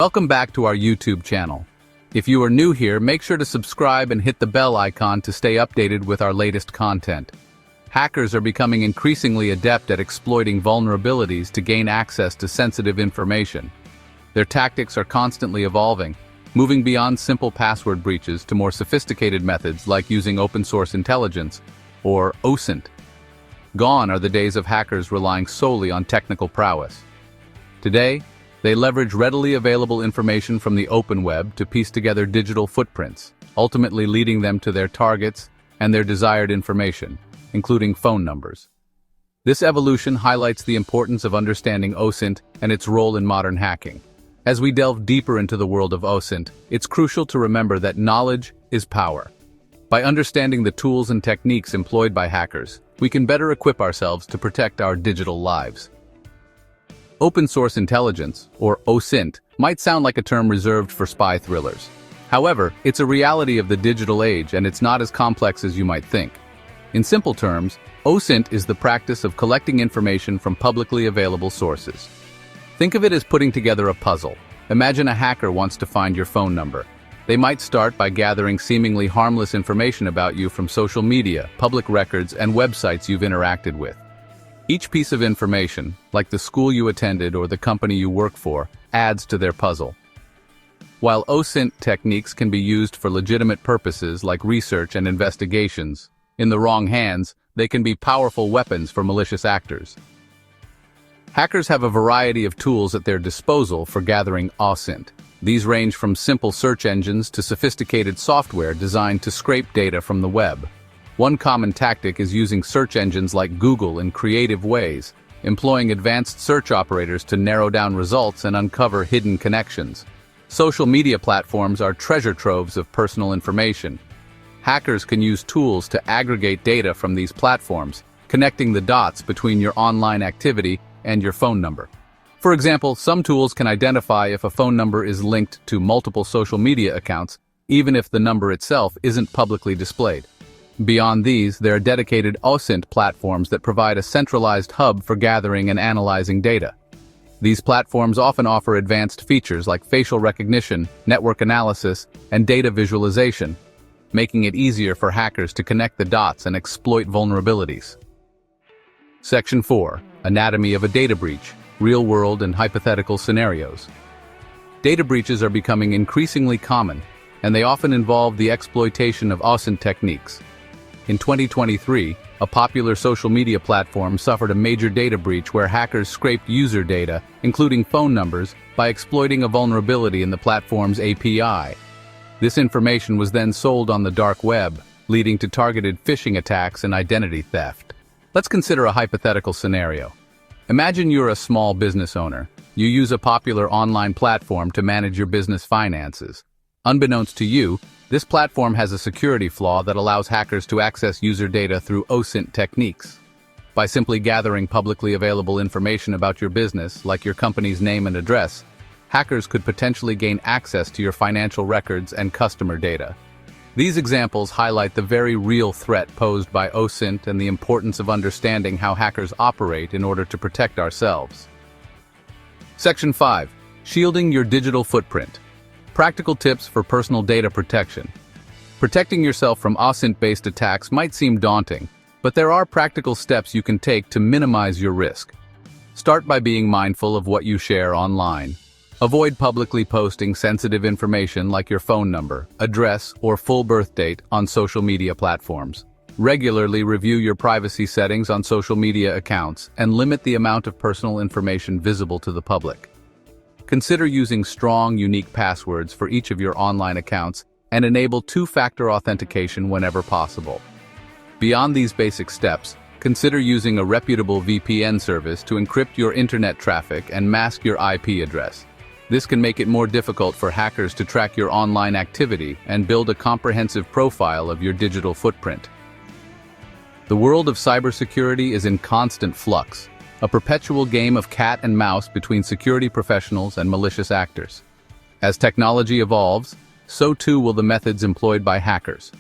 Welcome back to our YouTube channel. If you are new here, make sure to subscribe and hit the bell icon to stay updated with our latest content. Hackers are becoming increasingly adept at exploiting vulnerabilities to gain access to sensitive information. Their tactics are constantly evolving, moving beyond simple password breaches to more sophisticated methods like using open-source intelligence, or OSINT. Gone are the days of hackers relying solely on technical prowess. Today, they leverage readily available information from the open web to piece together digital footprints, ultimately leading them to their targets and their desired information, including phone numbers. This evolution highlights the importance of understanding OSINT and its role in modern hacking. As we delve deeper into the world of OSINT, it's crucial to remember that knowledge is power. By understanding the tools and techniques employed by hackers, we can better equip ourselves to protect our digital lives. Open-source intelligence, or OSINT, might sound like a term reserved for spy thrillers. However, it's a reality of the digital age and it's not as complex as you might think. In simple terms, OSINT is the practice of collecting information from publicly available sources. Think of it as putting together a puzzle. Imagine a hacker wants to find your phone number. They might start by gathering seemingly harmless information about you from social media, public records, and websites you've interacted with. Each piece of information, like the school you attended or the company you work for, adds to their puzzle. While OSINT techniques can be used for legitimate purposes like research and investigations, in the wrong hands, they can be powerful weapons for malicious actors. Hackers have a variety of tools at their disposal for gathering OSINT. These range from simple search engines to sophisticated software designed to scrape data from the web. One common tactic is using search engines like Google in creative ways, employing advanced search operators to narrow down results and uncover hidden connections. Social media platforms are treasure troves of personal information. Hackers can use tools to aggregate data from these platforms, connecting the dots between your online activity and your phone number. For example, some tools can identify if a phone number is linked to multiple social media accounts, even if the number itself isn't publicly displayed. Beyond these, there are dedicated OSINT platforms that provide a centralized hub for gathering and analyzing data. These platforms often offer advanced features like facial recognition, network analysis, and data visualization, making it easier for hackers to connect the dots and exploit vulnerabilities. Section 4. Anatomy of a data breach, real-world and hypothetical scenarios. Data breaches are becoming increasingly common, and they often involve the exploitation of OSINT techniques. In 2023, a popular social media platform suffered a major data breach where hackers scraped user data, including phone numbers, by exploiting a vulnerability in the platform's API. This information was then sold on the dark web, leading to targeted phishing attacks and identity theft. Let's consider a hypothetical scenario. Imagine you're a small business owner. You use a popular online platform to manage your business finances. Unbeknownst to you, this platform has a security flaw that allows hackers to access user data through OSINT techniques. By simply gathering publicly available information about your business, like your company's name and address, hackers could potentially gain access to your financial records and customer data. These examples highlight the very real threat posed by OSINT and the importance of understanding how hackers operate in order to protect ourselves. Section 5. Shielding your digital footprint. Practical tips for personal data protection. Protecting yourself from OSINT-based attacks might seem daunting, but there are practical steps you can take to minimize your risk. Start by being mindful of what you share online. Avoid publicly posting sensitive information like your phone number, address, or full birth date on social media platforms. Regularly review your privacy settings on social media accounts and limit the amount of personal information visible to the public. Consider using strong, unique passwords for each of your online accounts and enable two-factor authentication whenever possible. Beyond these basic steps, consider using a reputable VPN service to encrypt your internet traffic and mask your IP address. This can make it more difficult for hackers to track your online activity and build a comprehensive profile of your digital footprint. The world of cybersecurity is in constant flux, a perpetual game of cat and mouse between security professionals and malicious actors. As technology evolves, so too will the methods employed by hackers.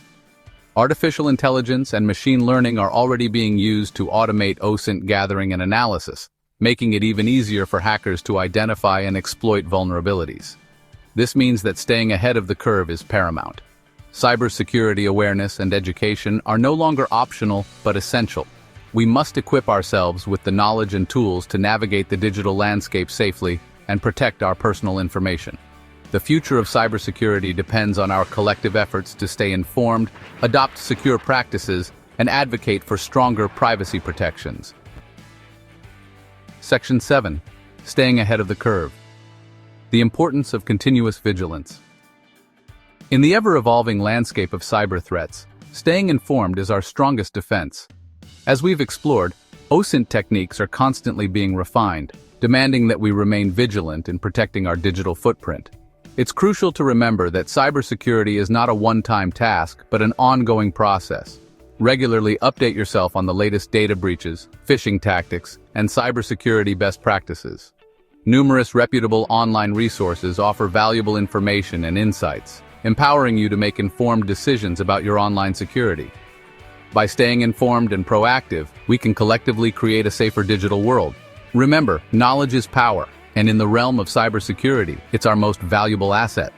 Artificial intelligence and machine learning are already being used to automate OSINT gathering and analysis, making it even easier for hackers to identify and exploit vulnerabilities. This means that staying ahead of the curve is paramount. Cybersecurity awareness and education are no longer optional but essential. We must equip ourselves with the knowledge and tools to navigate the digital landscape safely and protect our personal information. The future of cybersecurity depends on our collective efforts to stay informed, adopt secure practices, and advocate for stronger privacy protections. Section 7. Staying ahead of the curve. The importance of continuous vigilance. In the ever-evolving landscape of cyber threats, staying informed is our strongest defense. As we've explored, OSINT techniques are constantly being refined, demanding that we remain vigilant in protecting our digital footprint. It's crucial to remember that cybersecurity is not a one-time task, but an ongoing process. Regularly update yourself on the latest data breaches, phishing tactics, and cybersecurity best practices. Numerous reputable online resources offer valuable information and insights, empowering you to make informed decisions about your online security. By staying informed and proactive, we can collectively create a safer digital world. Remember, knowledge is power, and in the realm of cybersecurity, it's our most valuable asset.